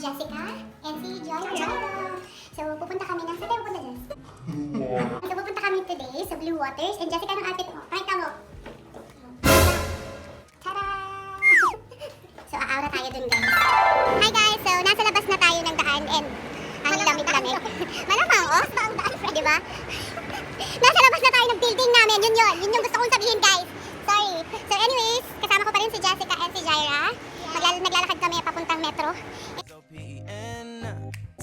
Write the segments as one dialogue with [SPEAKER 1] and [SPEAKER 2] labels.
[SPEAKER 1] Jessica and si Joy. So, pupunta kami ng... Saan tayo pupunta, Jess? So, pupunta kami today sa Bluewaters. And Jessica, anong outfit mo? Pakita mo. Tada! So, aawra tayo dun, guys. Hi, guys! So, nasa labas na tayo ng daan and ang lamig-lamig. Malamang, oh? Diba? Nasa labas na tayo ng building namin. Yun yun. Yun yung gusto kong sabihin, guys. Sorry. So, anyways, kasama ko pa rin si Jessica and si Jaira. Naglalakad kami papuntang metro.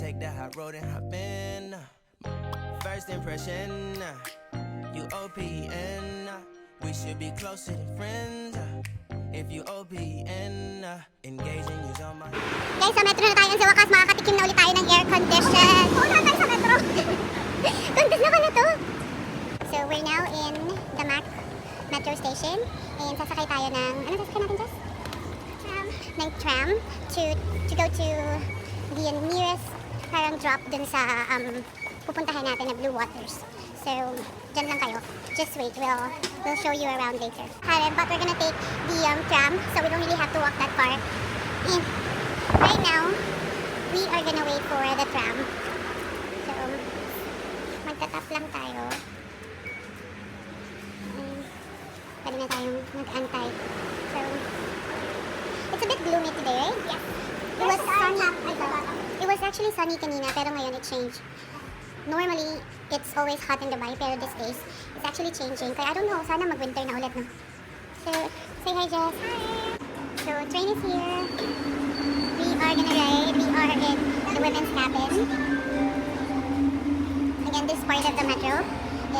[SPEAKER 2] Take the hot road and hop in. First impression, you OPN. We should be closer than friends. If you OPN, engaging you's on my...
[SPEAKER 1] Guys, sa metro na tayo. Sa wakas, makakatikim na ulit tayo ng air condition. Wala tayo sa metro. Kuntis na pala to. So, we're now in the MAC metro station. And sasakay tayo ng... Ano sasakay natin, Jess? Tram. Ng tram to go to the nearest parang drop dun sa pupuntahan natin na Bluewaters. So, dyan lang kayo. Just wait. We'll show you around later. But we're gonna take the tram, so we don't really have to walk that far. And right now, we are gonna wait for the tram. So, magtatap lang tayo. Pwede na tayong mag-antay. So, it's a bit gloomy today, right? Yes. It was sunny. It was actually sunny kanina, pero ngayon it changed. Normally, it's always hot in Dubai, pero these days, it's actually changing. Kaya I don't know, sana mag-winter na ulit, no? So, say hi, Jess. Hi! So, train is here. We are gonna ride. We are in the women's cabin. Again, this part of the metro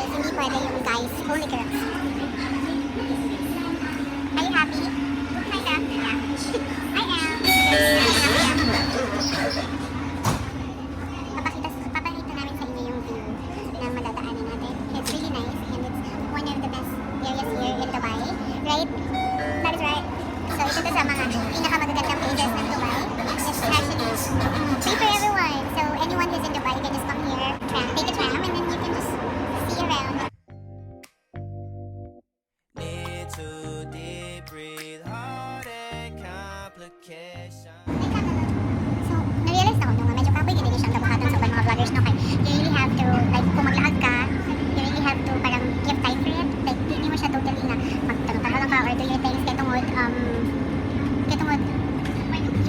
[SPEAKER 1] is hindi pwede yung guys, only girls. Are you happy? Hi, Sam. Yeah. I am. Papakita namin sa inyo yung view na madadaanan natin. It's really nice and it's one of the best areas here in Dubai. Right? That is right. So, ito to sa mga pinakamagagandang places ng Dubai. It's actually free for everyone. So, anyone who's in Dubai can just come here, take a tram, and then you can just see around.
[SPEAKER 2] Need to deep breathe, heart and complication.
[SPEAKER 1] So, na-realize na ko nung medyo kaboy ganyan siyang kabuhatan sa mga vloggers, no? Kaya you really have to, like, kung maglaag ka, you really have to parang give time for it. Like, hindi mo siya totally na magtanong-tanong lang ka or do your things, ketungod, you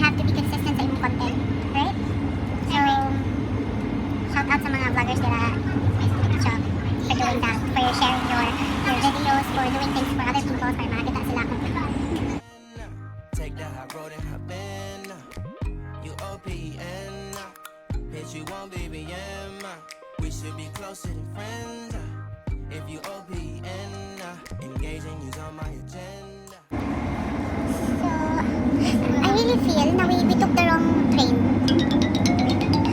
[SPEAKER 1] have to be consistent sa imong content, right? So, shout out sa mga vloggers nila, good job for doing that, for sharing your videos, for doing things for other people, para makakita sila kung
[SPEAKER 2] Take the hot road and hop in. You OPN. Bitch, you won't BBM. We should be closer than friends. If you OPN, engaging you's on my agenda.
[SPEAKER 1] So, I really feel na we took the wrong train.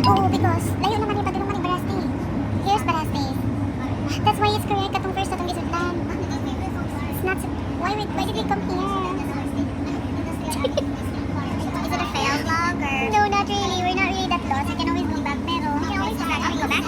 [SPEAKER 1] Oo, because layo naman yung pagdulong man yung Baraste. Here's Baraste. That's why it's correct katong first atong gisudlan. It's not... Why did we come here? Is it a fail vlog or... No, not really. We're not really that lost. We can always go back, pero... We can always go back. Go back?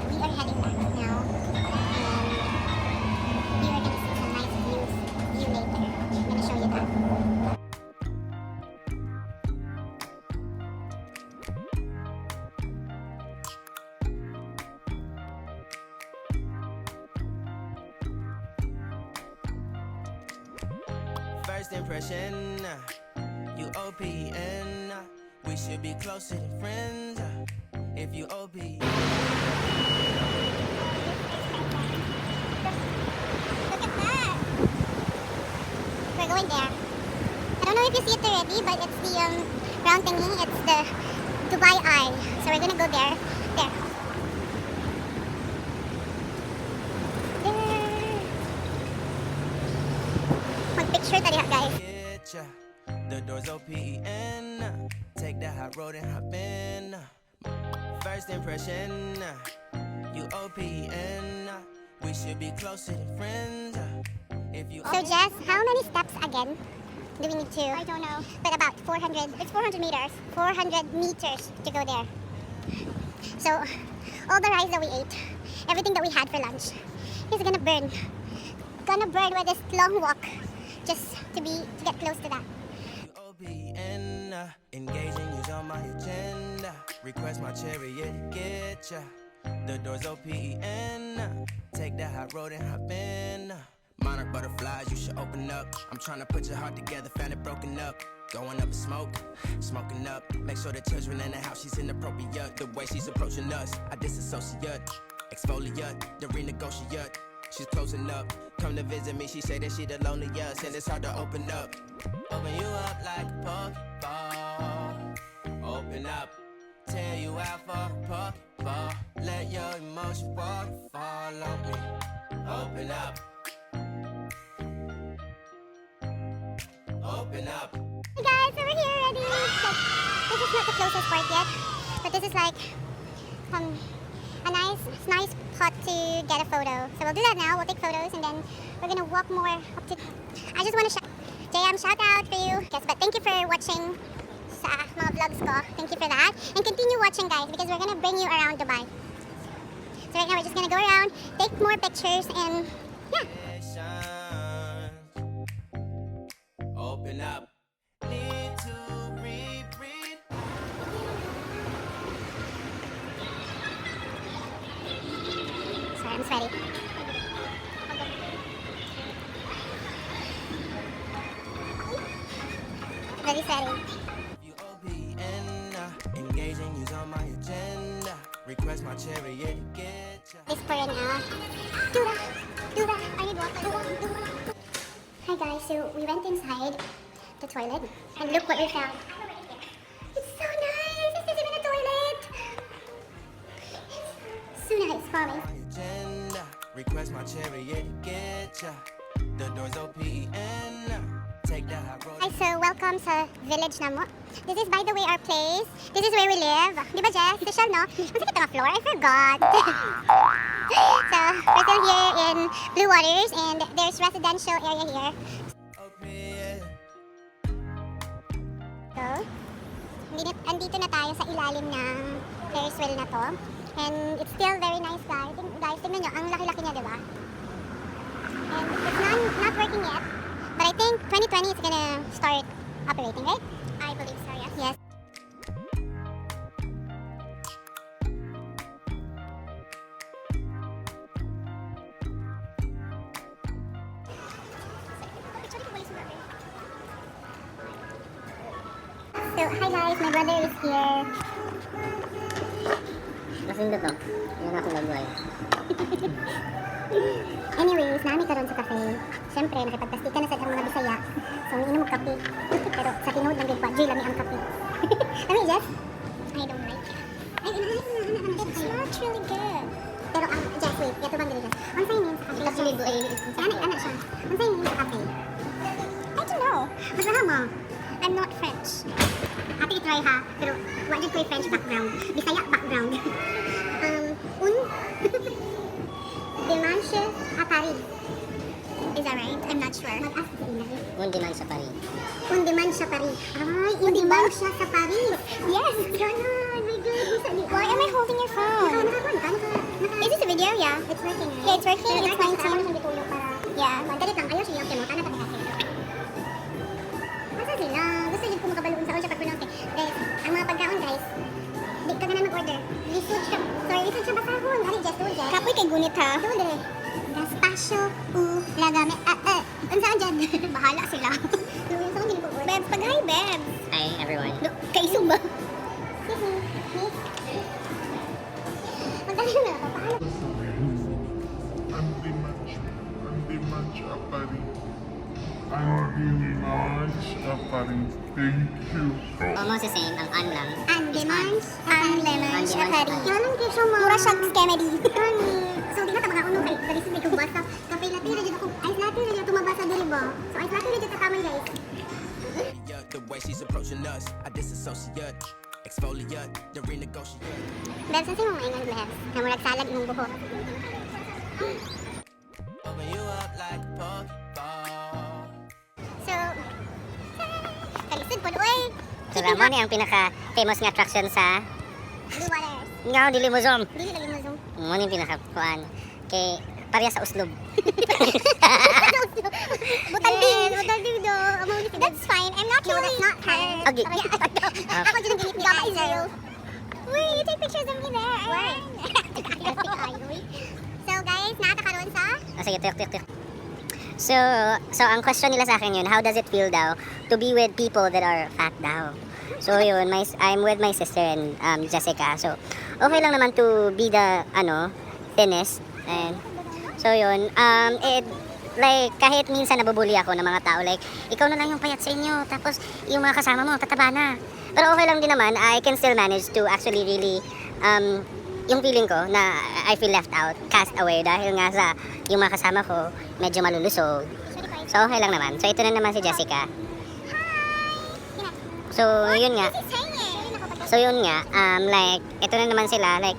[SPEAKER 1] We are heading back now. We are gonna see some nice views later. I'm gonna show you that.
[SPEAKER 2] First impression, you OPN. We should be closer than friends. If you OPN.
[SPEAKER 1] Look at that! We're going there. I don't know if you see it already, but it's the round thingy. It's the Dubai Eye. So we're gonna go there. There. There. Mag-picture tayo, guys.
[SPEAKER 2] Get ya. The doors open. Take the high road and hop in. First impression, you OPN. We should be closer than friends. If you
[SPEAKER 1] So Jess, how many steps again do we need to? I don't know. But about 400. It's 400 meters. 400 meters to go there. So all the rice that we ate, everything that we had for lunch, is gonna burn. Gonna burn with this long walk, just to get close to that.
[SPEAKER 2] OPN, engaging you's on my agenda. Request my chariot to get ya. The doors OPN. Take that high road and hop in. Monarch butterflies, you should open up. I'm trying to put your heart together, found it broken up. Going up in smoke, smoking up. Make sure the children in the house, she's inappropriate. The way she's approaching us, I disassociate. Exfoliate, the renegotiate. She's closing up. Come to visit me, she say that she the loneliest, and it's hard to open up. Open you up like a Pokeball. Open up, tear you out for a Pokeball. Let your emotions waterfall on me. Open up. Open up.
[SPEAKER 1] Hey guys, so we're here already. This is not the closest port yet, but this is like a nice spot to get a photo. So we'll do that now. We'll take photos and then we're gonna walk more up to. I just want to JM, shout out for you. Yes, but thank you for watching sa mga vlogs ko. Thank you for that. And continue watching guys because we're gonna bring you around Dubai. So right now we're just gonna go around, take more pictures and yeah.
[SPEAKER 2] Open up. Need to read.
[SPEAKER 1] Sorry, I'm sweaty. Very sweaty.
[SPEAKER 2] You OPN, engaging you's on my agenda. Request my chariot to get ya.
[SPEAKER 1] This for an Dura. I need water. Hi guys, so we went inside the toilet and look what we found. It's so nice. This is even a toilet. It's so nice, promise.
[SPEAKER 2] My agenda. Request my chariot to get ya. The doors OPN. Take that high road.
[SPEAKER 1] Hi, so welcome sa village na mo. This is by the way our place. This is where we live. Di ba Jess? Official, no? Ang sakit ang floor. I forgot. So, we're still here in Bluewaters and there's residential area here.
[SPEAKER 2] OPN.
[SPEAKER 1] So, andito na tayo sa ilalim ng Ferris wheel na to. And it's still very nice guys. Guys, tingnan nyo, ang laki-laki niya, di ba? And it's not working yet. But I think 2020 is gonna start operating, right? I believe so, yes. Yes. So, hi guys, my brother is here.
[SPEAKER 3] Lasing to. Yan ako nagway.
[SPEAKER 1] Anyways, nami ka ron sa cafe. Siyempre, nakipagpasti ka na sa mga Bisaya. So, umiinom ng kape. Pero sa tinood ng gigwa, Joy, lami ang kape. Lami, Jeff? I don't like it. It's not really good. Pero, Jeff, wait. Yato bang dili, Jeff? Ang sa'yo name sa cafe?
[SPEAKER 3] Ito pili buhay.
[SPEAKER 1] Ano siya? Ang sa'yo name sa cafe? I don't know. Mas mo. I'm not French. Ate, itry ha. Pero, wala dyan ko yung French background. Bisaya background. Dimanche à Paris. Is that right? I'm not sure. Mag-ask sa ina.
[SPEAKER 3] Un diman sa Paris.
[SPEAKER 1] Un dimanche à Paris. Ay, un dimanche sa Paris. Yes. Ganon. My God. Why am I holding your phone? Is this a video? Yeah. It's working. Yeah, it's working. It's 19. Yeah. Magalit lang. Ayaw siya yung kemo. Tana tabi natin. Masa sila? Gusto yun kung makabaloon sa siya pag-pronounce. Guys, ang mga pagkaon guys, di ka na mag-order. Lisod siya. Sorry, lisod siya basahon. Ari, just do it. Kapoy kay gunit ha. Do it. Gaspacio u lagame. Unsaan dyan? Bahala sila. Yung saan din po. Bebs, pag-hi, Bebs.
[SPEAKER 3] Hi everyone.
[SPEAKER 1] Kaisog ba? Excuse me. Miss? Magdali na ako. Paano?
[SPEAKER 4] Andimanche à Paris. Andimanche à Paris. Thank you.
[SPEAKER 3] Almost the same. Ang an lang.
[SPEAKER 1] Andimanche à Paris. Yalan kayo siya mga. Mura siyang comedy. So, di ba ito mga unong kay Paris may kubas. Kape latte na dyan ako. Ice latte na dyan tumabasa dyan ba? So, ice latte na dyan katamay guys.
[SPEAKER 2] The way she's approaching us, I disassociate. Exfoliate, the renegotiate.
[SPEAKER 1] Bebs, ang sino mong ingon, Bebs? Na murag salad imong buhok.
[SPEAKER 2] Open you up like a Pokeball.
[SPEAKER 1] So, kalisod po doy.
[SPEAKER 3] So, mo ni ang pinaka-famous nga attraction sa
[SPEAKER 1] Bluewaters.
[SPEAKER 3] nga dili mo zoom.
[SPEAKER 1] Dili lagi mo zoom.
[SPEAKER 3] Mo ni pinaka-kuan kay pareha sa uslob.
[SPEAKER 1] Butalding do. That's fine. I'm not really... No, that's not her.
[SPEAKER 3] Okay.
[SPEAKER 1] Ako dyan ang ginip guys. Uy, you take pictures of me there. Why? So guys, nakakaroon sa...
[SPEAKER 3] Sige, tuyok. So ang question nila sa akin yun, how does it feel daw to be with people that are fat daw? So yun, I'm with my sister and Jessica. So okay lang naman to be the thinnest. And so yun, like kahit minsan nabubuli ako ng mga tao, like ikaw na lang yung payat sa inyo, tapos yung mga kasama mo tataba na. Pero okay lang din naman, I can still manage to actually really yung feeling ko na I feel left out, cast away dahil nga sa yung mga kasama ko medyo malulusog. So okay lang naman. So ito na naman si Jessica. So yun nga. Like ito na naman sila, like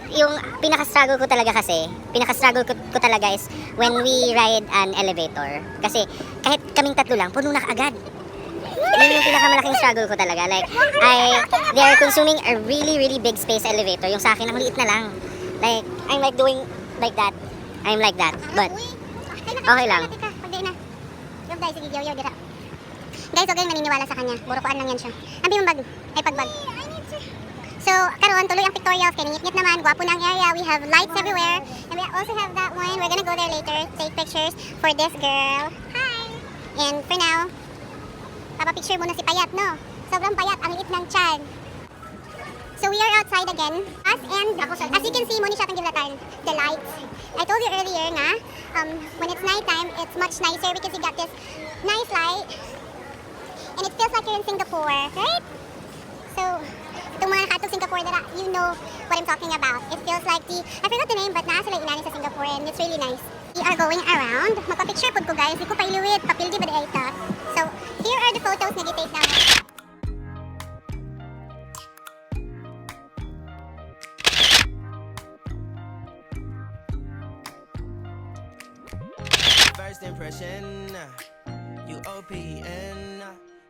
[SPEAKER 3] yung pinaka-struggle ko talaga is when we ride an elevator. Kasi kahit kaming tatlo lang, puno na kaagad. Yun yung pinakamalaking struggle ko talaga. Like, they are consuming a really, really big space elevator. Yung sa akin, ang liit na lang. Like, I'm like doing like that. I'm like that. But, okay lang.
[SPEAKER 1] Guys, sige, yo, dira. Guys, okay, maniniwala sa kanya. Burukuan lang yan siya. Ambi mong bag. Ay, pagbag. So, karon tuloy ang pictorial. Kiningit-ngit naman. Gwapo na ang area. We have lights everywhere. And we also have that one. We're gonna go there later. Take pictures for this girl. Hi! And for now, papapicture muna si Payat, no? Sobrang payat. Ang liit ng tiyan. So, we are outside again. As you can see, muna siya pang gilatan. The lights. I told you earlier nga, when it's nighttime, it's much nicer because you got this nice light. And it feels like you're in Singapore, right? So, itong mga nakatog Singapore, you know what I'm talking about. It feels like I forgot the name, but nasa lang inani sa Singapore and it's really nice. We are going around. Magpa-picture po ko guys. Di ko pailuwit. Papildi ba ita? So, here are the photos na gitake namin.
[SPEAKER 2] First impression, you OPN.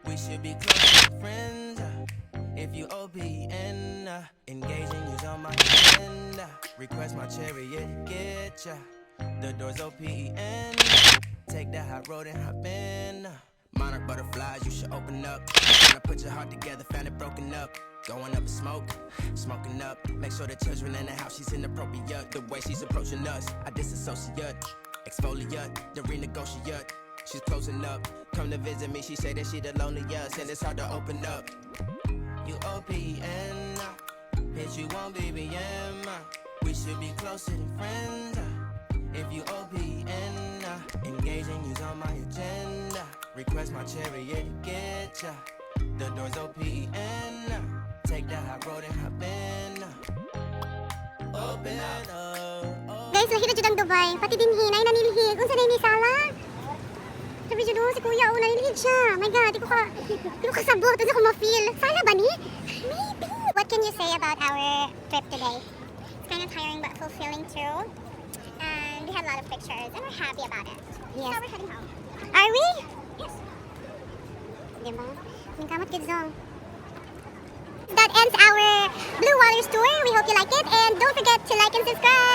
[SPEAKER 2] We should be close friends. If you OPN, engaging you's on my agenda. Request my chariot, get ya. The door's OPN. Take that hot road and hop in. Monarch butterflies, you should open up. Tryna put your heart together, found it broken up. Going up in smoke, smoking up. Make sure the children in the house, she's inappropriate. The way she's approaching us, I disassociate. Exfoliate, the renegotiate. She's closing up. Come to visit me, she say that she the loneliest, and it's hard to open up. You OPN, bitch, you won't BBM. We should be closer than friends. If you OPN, engaging you's on my agenda. Request my chariot, get ya. The door's OPN. Take that hot road and hop in. Open up.
[SPEAKER 1] Guys, lahira dyan ang Dubai. Pati din hinay nanilihig. Unsa na ni sala? Sabi dyan si kuya, nanilihig siya. My God, di ko kasabot. Di ko ma-feel. Sala ba ni? Maybe. What can you say about our trip today? It's kind of tiring but fulfilling too. And we had a lot of pictures and we're happy about it. Yes. So we're heading home. Are we? Yes. Diba? Ang kamot good song. That ends our Bluewaters tour. We hope you like it. And don't forget to like and subscribe.